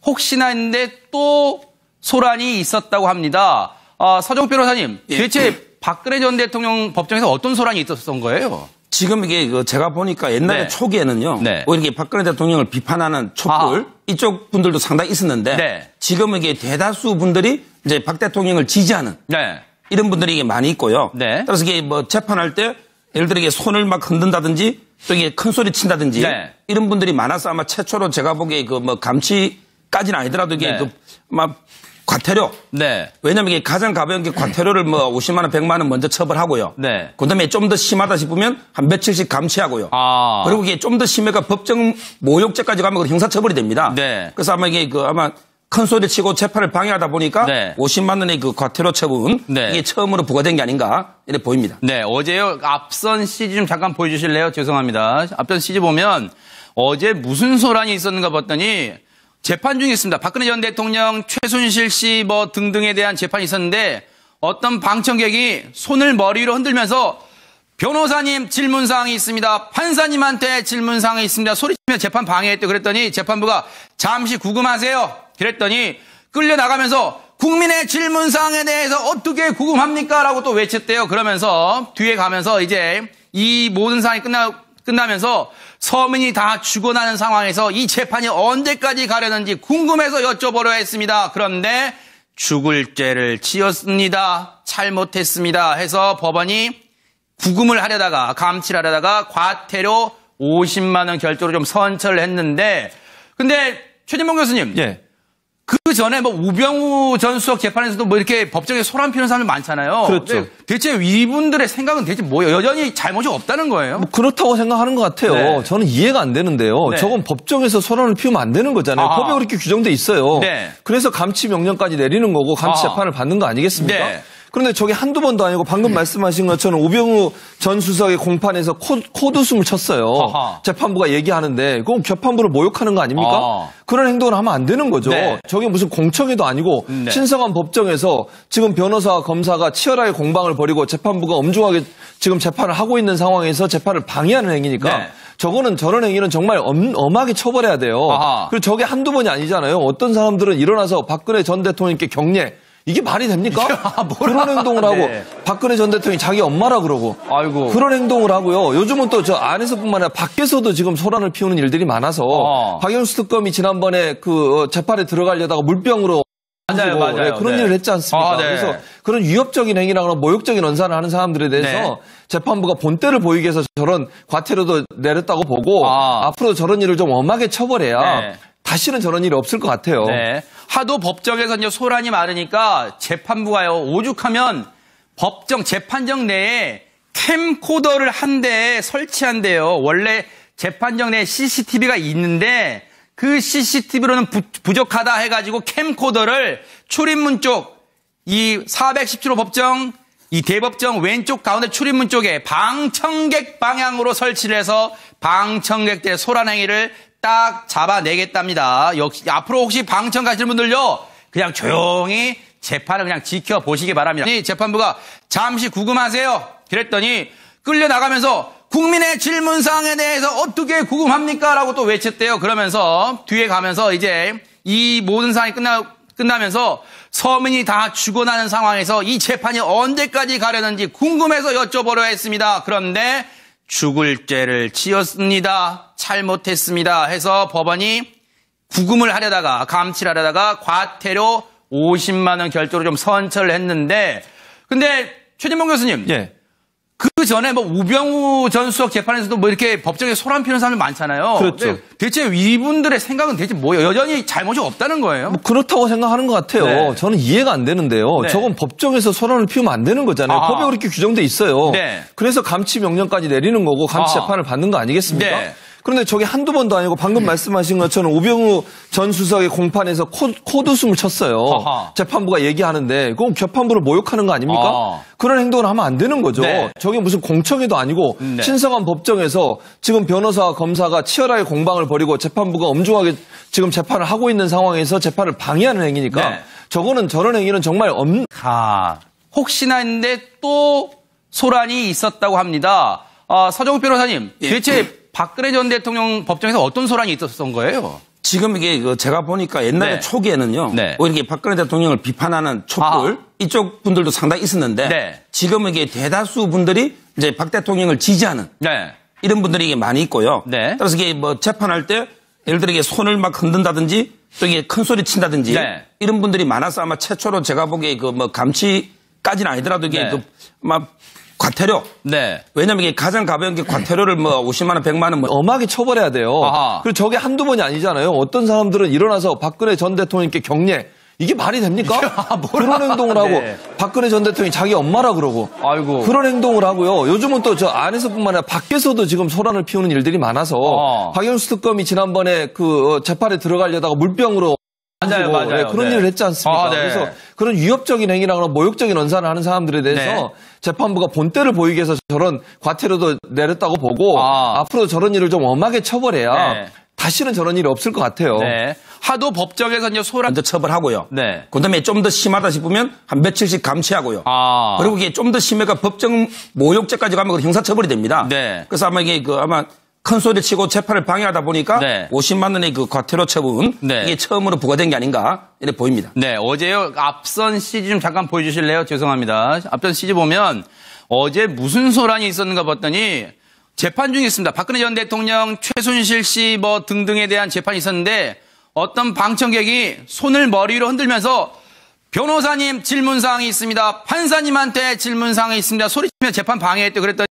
혹시나 했는데 또 소란이 있었다고 합니다. 서정욱 변호사님, 대체 박근혜 전 대통령 법정에서 어떤 소란이 있었던 거예요? 지금 이게 제가 보니까 옛날에 초기에는요. 오히려 이렇게 박근혜 대통령을 비판하는 촛불 이쪽 분들도 상당히 있었는데 지금 이게 대다수 분들이 이제 박 대통령을 지지하는 이런 분들이 이게 많이 있고요. 따라서 이게 뭐 재판할 때 예를 들어 이게 손을 막 흔든다든지 또 이게 큰 소리 친다든지 이런 분들이 많아서 아마 최초로 제가 보기에 그 뭐 감치까지는 아니더라도 이게 그 막 과태료. 왜냐면 이게 가장 가벼운 게 과태료를 뭐 50만 원, 100만 원 먼저 처벌하고요. 그다음에 좀 더 심하다 싶으면 한 며칠씩 감치하고요. 그리고 이게 좀 더 심해가 법정 모욕죄까지 가면 형사처벌이 됩니다. 그래서 아마 이게 아마 큰 소리 치고 재판을 방해하다 보니까 50만 원의 그 과태료 처분 이게 처음으로 부과된 게 아닌가 이렇게 보입니다. 어제요. 앞선 CG 좀 잠깐 보여주실래요? 죄송합니다. 앞선 CG 보면 어제 무슨 소란이 있었는가 봤더니 재판 중에 있습니다. 박근혜 전 대통령, 최순실 씨 뭐 등등에 대한 재판이 있었는데 어떤 방청객이 손을 머리 위로 흔들면서 변호사님 질문사항이 있습니다. 판사님한테 질문사항이 있습니다. 소리치며 재판 방해했대요. 그랬더니 재판부가 잠시 구금하세요. 그랬더니 끌려나가면서 국민의 질문사항에 대해서 어떻게 구금합니까? 라고 또 외쳤대요. 그러면서 뒤에 가면서 이제 이 모든 상황이 끝나면서 서민이 다 죽어나는 상황에서 이 재판이 언제까지 가려는지 궁금해서 여쭤보려 했습니다. 그런데 죽을 죄를 지었습니다. 잘못했습니다. 해서 법원이 구금을 하려다가 감치를 하려다가 과태료 50만 원 결조로 좀 선처를 했는데 근데 최진봉 교수님 그 전에 뭐 우병우 전 수석 재판에서도 뭐 이렇게 법정에 소란 피우는 사람이 많잖아요. 그렇죠. 대체 이분들의 생각은 대체 뭐예요? 여전히 잘못이 없다는 거예요? 뭐 그렇다고 생각하는 것 같아요. 저는 이해가 안 되는데요. 저건 법정에서 소란을 피우면 안 되는 거잖아요. 법에 그렇게 규정돼 있어요. 그래서 감치 명령까지 내리는 거고 감치 재판을 받는 거 아니겠습니까? 그런데 저게 한두 번도 아니고 방금 말씀하신 것처럼 우병우 전 수석의 공판에서 코드숨을 쳤어요. 재판부가 얘기하는데 그건 재판부를 모욕하는 거 아닙니까? 그런 행동을 하면 안 되는 거죠. 저게 무슨 공청회도 아니고 신성한 법정에서 지금 변호사와 검사가 치열하게 공방을 벌이고 재판부가 엄중하게 지금 재판을 하고 있는 상황에서 재판을 방해하는 행위니까 저거는 저런 행위는 정말 엄하게 처벌해야 돼요. 그리고 저게 한두 번이 아니잖아요. 어떤 사람들은 일어나서 박근혜 전 대통령께 경례 이게 말이 됩니까? 그런 행동을 하고 박근혜 전 대통령이 자기 엄마라 그러고 그런 행동을 하고요. 요즘은 또 저 안에서뿐만 아니라 밖에서도 지금 소란을 피우는 일들이 많아서 박영수 특검이 지난번에 그 재판에 들어가려다가 물병으로 맞아요. 그런 일을 했지 않습니까? 그래서 그런 위협적인 행위라거나 모욕적인 언사를 하는 사람들에 대해서 재판부가 본때를 보이기 위해서 저런 과태료도 내렸다고 보고 앞으로 저런 일을 좀 엄하게 처벌해야 다시는 저런 일이 없을 것 같아요. 하도 법정에서 이제 소란이 많으니까 재판부가요, 오죽하면 법정, 재판정 내에 캠코더를 한 대 설치한대요. 원래 재판정 내에 CCTV가 있는데 그 CCTV로는 부족하다 해가지고 캠코더를 출입문 쪽, 이 417호 법정, 이 대법정 왼쪽 가운데 출입문 쪽에 방청객 방향으로 설치를 해서 방청객들의 소란 행위를 딱 잡아내겠답니다. 역시 앞으로 혹시 방청 가시는 분들요, 그냥 조용히 재판을 그냥 지켜보시기 바랍니다. 재판부가 잠시 구금하세요. 그랬더니 끌려나가면서 국민의 질문사항에 대해서 어떻게 구금합니까? 라고 또 외쳤대요. 그러면서 뒤에 가면서 이제 이 모든 상황이 끝나면서 서민이 다 죽어나는 상황에서 이 재판이 언제까지 가려는지 궁금해서 여쭤보려 했습니다. 그런데 죽을 죄를 지었습니다. 잘못했습니다. 해서 법원이 구금을 하려다가 감치를 하려다가 과태료 50만 원 결조로 좀 선처를 했는데 근데 최진봉 교수님 그 전에 뭐 우병우 전 수석 재판에서도 뭐 이렇게 법정에 소란 피우는 사람이 많잖아요. 대체 이분들의 생각은 대체 뭐예요? 여전히 잘못이 없다는 거예요? 뭐 그렇다고 생각하는 것 같아요. 저는 이해가 안 되는데요. 저건 법정에서 소란을 피우면 안 되는 거잖아요. 법에 그렇게 규정돼 있어요. 그래서 감치 명령까지 내리는 거고 감치 재판을 받는 거 아니겠습니까? 그런데 저게 한두 번도 아니고 방금 말씀하신 것처럼 우병우 전 수석의 공판에서 코드숨을 쳤어요. 재판부가 얘기하는데 그건 재판부를 모욕하는 거 아닙니까? 그런 행동을 하면 안 되는 거죠. 저게 무슨 공청회도 아니고 신성한 법정에서 지금 변호사와 검사가 치열하게 공방을 벌이고 재판부가 엄중하게 지금 재판을 하고 있는 상황에서 재판을 방해하는 행위니까 저거는 저런 행위는 정말 혹시나 했는데 또 소란이 있었다고 합니다. 서정욱 변호사님, 대체 박근혜 전 대통령 법정에서 어떤 소란이 있었던 거예요? 지금 이게 제가 보니까 옛날에 네. 초기에는요. 네. 이렇게 박근혜 대통령을 비판하는 촛불 이쪽 분들도 상당히 있었는데 네. 지금 이게 대다수 분들이 이제 박 대통령을 지지하는 네. 이런 분들이 이게 많이 있고요. 네. 따라서 이게 뭐 재판할 때 예를 들어 이게 손을 막 흔든다든지 또 이게 큰 소리 친다든지 네. 이런 분들이 많아서 아마 최초로 제가 보기에 그 뭐 감치까지는 아니더라도 이게 네. 그 막 과태료. 네. 왜냐면 이게 가장 가벼운 게 과태료를 뭐 50만 원, 100만 원 뭐 엄하게 처벌해야 돼요. 아하. 그리고 저게 한두 번이 아니잖아요. 어떤 사람들은 일어나서 박근혜 전 대통령께 경례. 이게 말이 됩니까? 그런 행동을 하고 네. 박근혜 전 대통령이 자기 엄마라 그러고 아이고. 그런 행동을 하고요. 요즘은 또 저 안에서뿐만 아니라 밖에서도 지금 소란을 피우는 일들이 많아서 박영수 특검이 지난번에 그 재판에 들어가려다가 물병으로 맞아요. 네, 그런 네. 일을 했지 않습니까? 네. 그래서 그런 위협적인 행위나 모욕적인 언사를 하는 사람들에 대해서 네. 재판부가 본때를 보이기 위해서 저런 과태료도 내렸다고 보고 앞으로 저런 일을 좀 엄하게 처벌해야 네. 다시는 저런 일이 없을 것 같아요. 네. 하도 법정에서 이제 소란 먼저 처벌하고요. 네. 그다음에 좀 더 심하다 싶으면 한 며칠씩 감시하고요. 그리고 이게 좀 더 심해가 법정 모욕죄까지 가면 형사처벌이 됩니다. 네. 그래서 아마 이게 아마 큰 소리 치고 재판을 방해하다 보니까 네. 50만 원의 그 과태료 처분 네. 이게 처음으로 부과된 게 아닌가 이렇게 보입니다. 네, 어제요 앞선 CG 좀 잠깐 보여주실래요? 죄송합니다. 앞선 CG 보면 어제 무슨 소란이 있었는가 봤더니 재판 중에 있습니다. 박근혜 전 대통령, 최순실 씨 뭐 등등에 대한 재판이 있었는데 어떤 방청객이 손을 머리 위로 흔들면서 변호사님 질문사항이 있습니다. 판사님한테 질문사항이 있습니다. 소리치며 재판 방해했대 그랬더니